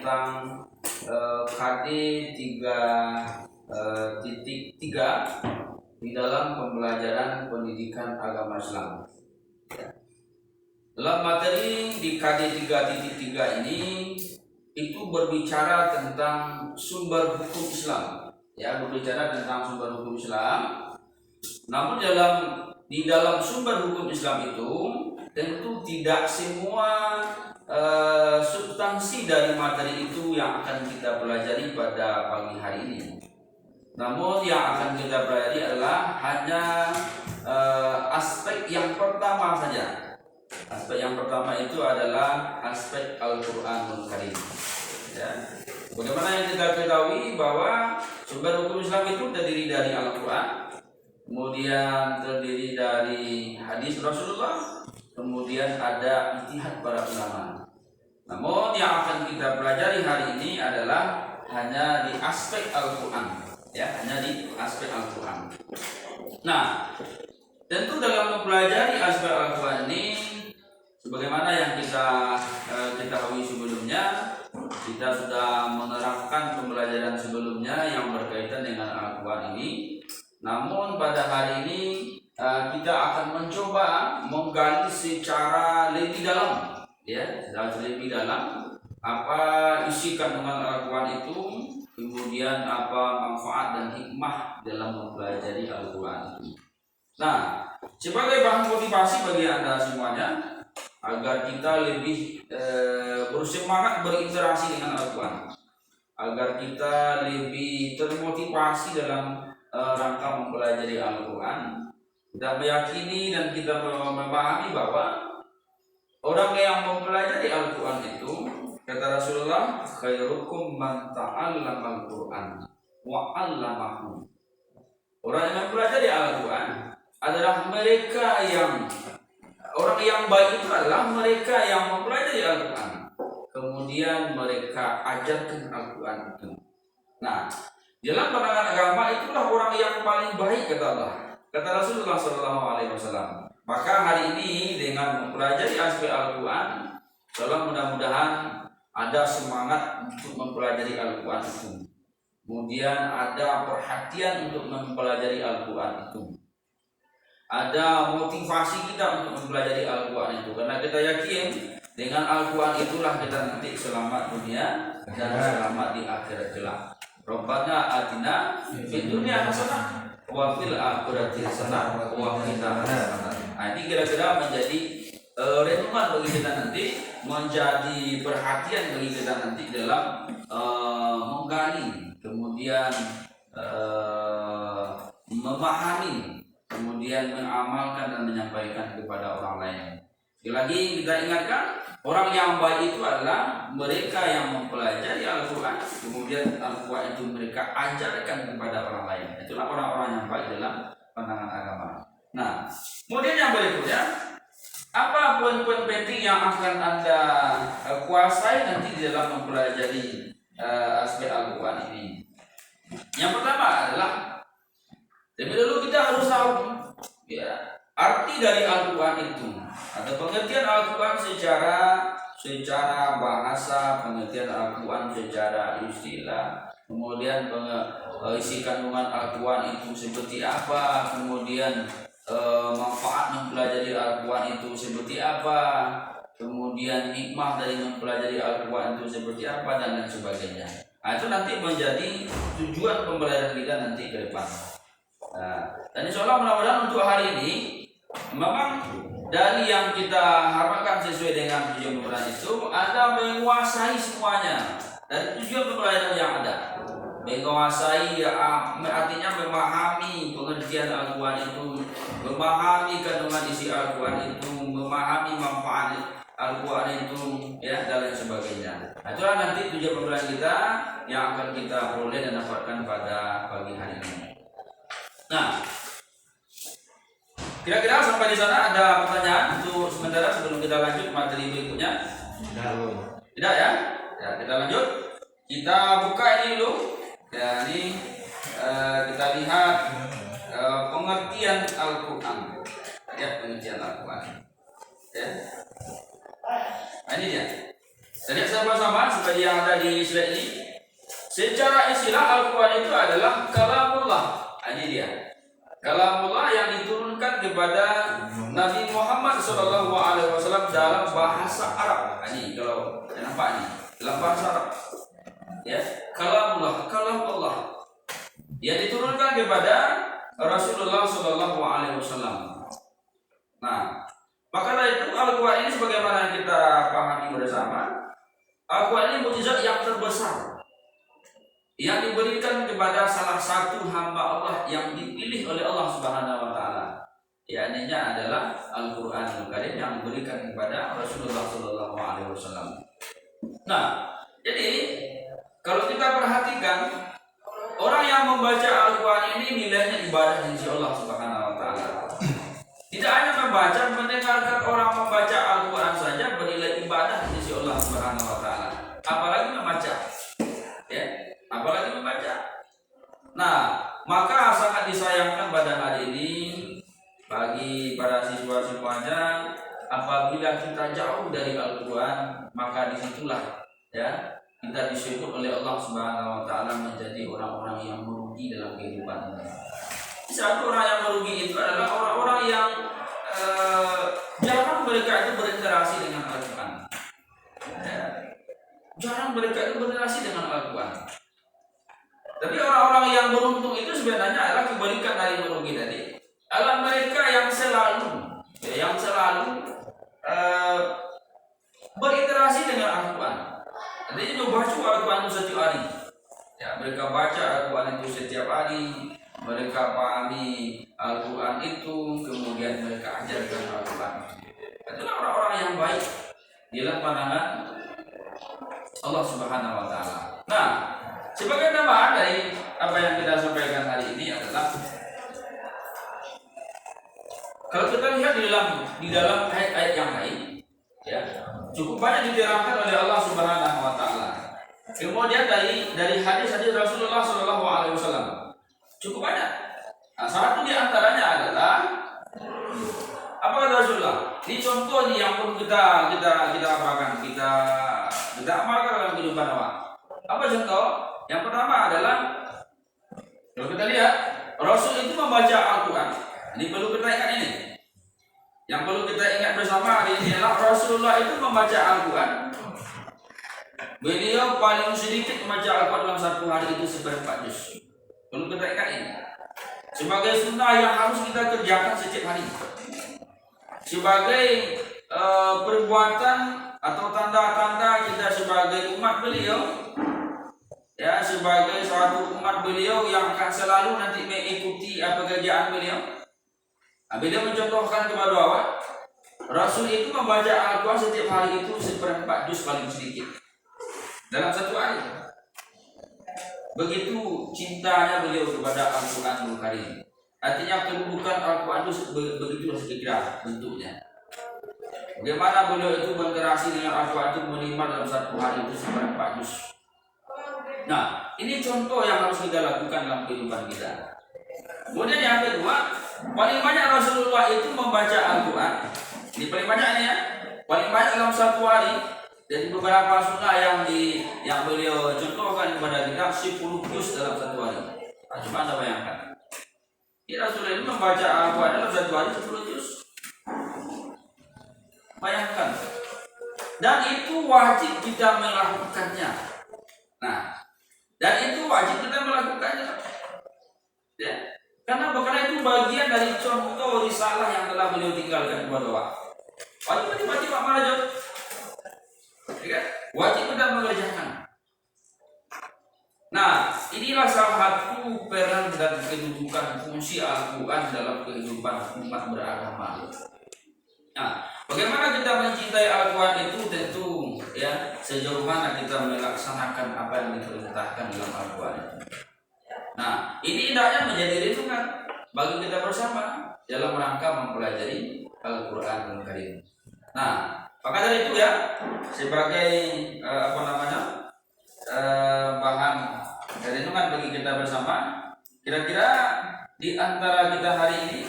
tentang KD 3.3 di dalam pembelajaran pendidikan agama Islam. Dalam materi di KD 3.3 ini itu berbicara tentang sumber hukum Islam, berbicara tentang sumber hukum Islam. Namun di dalam sumber hukum Islam itu tentu tidak semua substansi dari materi itu yang akan kita pelajari pada pagi hari ini. Namun yang akan kita pelajari adalah hanya aspek yang pertama saja. Aspek yang pertama itu adalah aspek Al-Quranul Karim. Bagaimana yang kita ketahui bahwa sumber hukum Islam itu terdiri dari Al-Quran, kemudian terdiri dari hadis Rasulullah, kemudian ada ijtihad para ulama. Namun yang akan kita pelajari hari ini adalah hanya di aspek Al-Quran, hanya di aspek Al-Quran. Nah, tentu dalam mempelajari aspek Al-Quran ini, sebagaimana yang kita ketahui sebelumnya, kita sudah menerapkan pembelajaran sebelumnya yang berkaitan dengan Al-Quran ini. Namun pada hari ini kita akan mencoba menggali secara lebih dalam, apa isi kandungan Al-Quran itu, kemudian apa manfaat dan hikmah dalam mempelajari Al-Quran itu. Nah, sebagai bahan motivasi bagi Anda semuanya agar kita lebih bersemangat berinteraksi dengan Al-Quran, agar kita lebih termotivasi dalam rangka mempelajari Al-Quran. Kita meyakini dan kita memahami bahwa orang yang mempelajari Al-Quran itu, kata Rasulullah, khairukum man ta'allama Al-Quran wa 'allamahu. Orang yang mempelajari Al-Quran adalah orang yang baik itu adalah mereka yang mempelajari Al-Quran, kemudian mereka ajarkan Al-Quran itu. Nah, dalam pandangan agama itulah orang yang paling baik, kata Allah, kata Rasulullah SAW. Maka hari ini dengan mempelajari aspek Al-Quran, mudah-mudahan ada semangat untuk mempelajari Al-Quran itu. Kemudian ada perhatian untuk mempelajari Al-Quran itu. Ada motivasi kita untuk mempelajari Al-Quran itu, karena kita yakin dengan Al-Quran itulah kita nanti selamat dunia dan selamat di akhirat kelak. Rabbana atina fid dunya hasanah wa fil akhirati hasanah wa qina adzabannar. Ini kira-kira menjadi renungan bagi kita nanti, menjadi perhatian bagi kita nanti dalam menggali, kemudian memahami, kemudian mengamalkan dan menyampaikan kepada orang lain. Sekali lagi kita ingatkan, orang yang baik itu adalah mereka yang mempelajari Al-Quran, kemudian Al-Quran itu mereka ajarkan kepada orang lain. Itulah orang-orang yang baik dalam pandangan agama. Nah, kemudian yang berikutnya, apa poin-poin penting yang akan Anda kuasai nanti di dalam mempelajari aspek Al-Quran ini? Yang pertama adalah, lebih dulu kita harus tahu arti dari Al-Quran itu, atau pengertian Al-Quran secara bahasa, pengertian Al-Quran secara istilah, kemudian isi kandungan Al-Quran itu seperti apa, kemudian manfaat mempelajari Al-Quran itu seperti apa, kemudian hikmah dari mempelajari Al-Quran itu seperti apa, dan lain sebagainya. Nah, itu nanti menjadi tujuan pembelajaran kita nanti ke depan. Dan insya Allah mudah-mudahan untuk hari ini memang dari yang kita harapkan sesuai dengan tujuan pembelajaran itu, Anda menguasai semuanya dari tujuan pembelajaran yang ada. Menguasai artinya memahami pengertian Al-Quran itu, memahami kandungan isi Al-Quran itu, memahami manfaat Al-Quran itu, dan lain sebagainya. Itulah nanti tujuan pembelajaran kita yang akan kita peroleh dan dapatkan pada pagi hari ini. Nah, kira-kira sampai di sana ada pertanyaan untuk sementara sebelum kita lanjut materi berikutnya? Tidak ya? Kita lanjut. Kita buka ini dulu. Ini kita lihat pengertian Al-Quran. Pengertian Al-Quran. Nah, ini dia. Lihat sama-sama seperti yang ada di slide ini. Secara istilah Al-Quran itu adalah kalamullah. Ini dia. Kalamullah yang diturunkan kepada Nabi Muhammad SAW dalam bahasa Arab. Ini kalau nampak ini dalam bahasa Arab. Ya, kalamullah, kalam Allah yang diturunkan kepada Rasulullah SAW. Nah, maka dari itu Al-Quran ini sebagaimana yang kita pahami bersama, Al-Quran ini mukjizat yang terbesar yang diberikan kepada salah satu hamba Allah yang dipilih oleh Allah Subhanahu wa taala. Yakni adalah Al-Qur'anul Karim yang diberikan kepada Rasulullah sallallahu alaihi wasallam. Nah, jadi kalau kita perhatikan orang yang membaca Al-Quran ini nilainya ibadah di sisi Allah Subhanahu wa taala. Tidak hanya membaca, mendengarkan orang membaca Al-Quran saja bernilai ibadah di sisi Allah Subhanahu wa taala. Apalagi membaca. Ya, apalagi membaca. Nah, maka sangat disayangkan pada hari ini bagi para siswa-siswanya apabila kita jauh dari Al-Quran, maka disitulah ya kita disebut oleh Allah Subhanahu wa taala menjadi orang-orang yang merugi dalam kehidupan ini. Satu orang yang merugi itu adalah orang-orang yang jarang mereka itu berinteraksi dengan Al-Quran. Ya. Jarang mereka itu berinteraksi dengan Al-Quran. Tapi orang-orang yang beruntung itu sebenarnya adalah kebalikan dari merugi tadi. Adalah mereka yang selalu berinteraksi dengan Al-Quran. Jadi baca Al-Quran itu setiap hari. Ya, mereka baca Al-Quran itu setiap hari. Mereka pahami Al-Quran itu, kemudian mereka ajarkan Al-Quran. Itulah orang-orang yang baik di dalam pandangan Allah Subhanahu wa taala. Nah, sebagai tambahan dari apa yang kita sampaikan hari ini adalah kalau kita lihat di dalam ayat-ayat yang lain, ya, cukup banyak diterangkan oleh Allah Subhanahu wa taala. Kemudian dari hadis-hadis Rasulullah sallallahu alaihi wasallam cukup banyak. Nah, satu di antaranya adalah apa kata Rasulullah? Ini contoh nih yang perlu kita amalkan, kita amalkan dalam kehidupan awak. Apa contoh? Yang pertama adalah kalau kita lihat Rasul itu membaca Al-Quran. Ini perlu kita ingat ini. Yang perlu kita ingat bersama hari ini adalah Rasulullah itu membaca Al-Quran. Beliau paling sedikit membaca Al-Quran dalam satu hari itu seperempat juz. Perlu kita ingat ini. Sebagai sunnah yang harus kita kerjakan setiap hari. Sebagai perbuatan atau tanda-tanda kita sebagai umat beliau, ya, sebagai suatu umat beliau yang akan selalu nanti mengikuti pekerjaan beliau. Beliau mencontohkan kepada awak, Rasul itu membaca Al-Quran setiap hari itu seperempat juz paling sedikit dalam satu hari. Begitu cintanya beliau kepada Al-Quranul Karim. Artinya kedudukan Al-Quran itu begitu kira bentuknya. Bagaimana beliau itu berinteraksi dengan Al-Quran itu menerima dalam satu hari itu seperempat juz. Nah, ini contoh yang harus kita lakukan dalam kehidupan kita. Kemudian yang kedua, paling banyak Rasulullah itu membaca Al-Quran. Ini paling banyaknya ya. Paling banyak dalam satu hari. Dari beberapa sunnah yang beliau contohkan kepada kita 10 juz dalam satu hari. Nah, coba Anda bayangkan. Rasulullah itu membaca Al-Quran dalam satu hari 10 juz. Bayangkan. Dan itu wajib kita melakukannya. Nah, dan itu wajib kita melakukannya. Ya. Karena itu bagian dari contoh risalah yang telah beliau tinggalkan kepada Allah. Wajib Pak Marajot. Ya, wajib kita mengerjakan. Nah, inilah salah satu peran dan kedudukan fungsi Al-Quran dalam kehidupan umat beragama. Nah, bagaimana kita mencintai Al-Quran itu tentu ya sejauh mana kita melaksanakan apa yang diperintahkan dalam Al-Quran. Nah, ini hendaknya menjadi renungan bagi kita bersama dalam rangka mempelajari Al-Quran Karim. Nah, maka dari itu ya sebagai bahan renungan bagi kita bersama, kira-kira di antara kita hari ini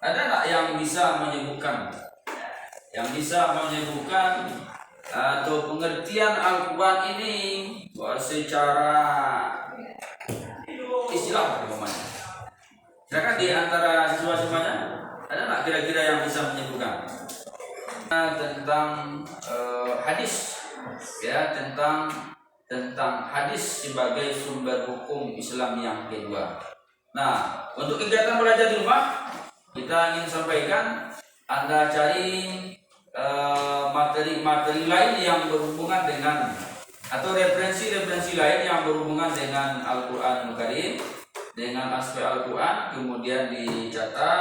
ada tak yang bisa menyebutkan atau pengertian Al-Quran ini secara istilah bagaimana? Silakan di antara siswa-siswanya ada nggak kira-kira yang bisa menyebutkan tentang hadis, ya, tentang hadis sebagai sumber hukum Islam yang kedua. Nah, untuk kegiatan belajar di rumah kita ingin sampaikan, Anda cari materi-materi lain yang berhubungan dengan atau referensi-referensi lain yang berhubungan dengan Al-Quranul Karim, dengan aspek Al-Quran, kemudian dicatat.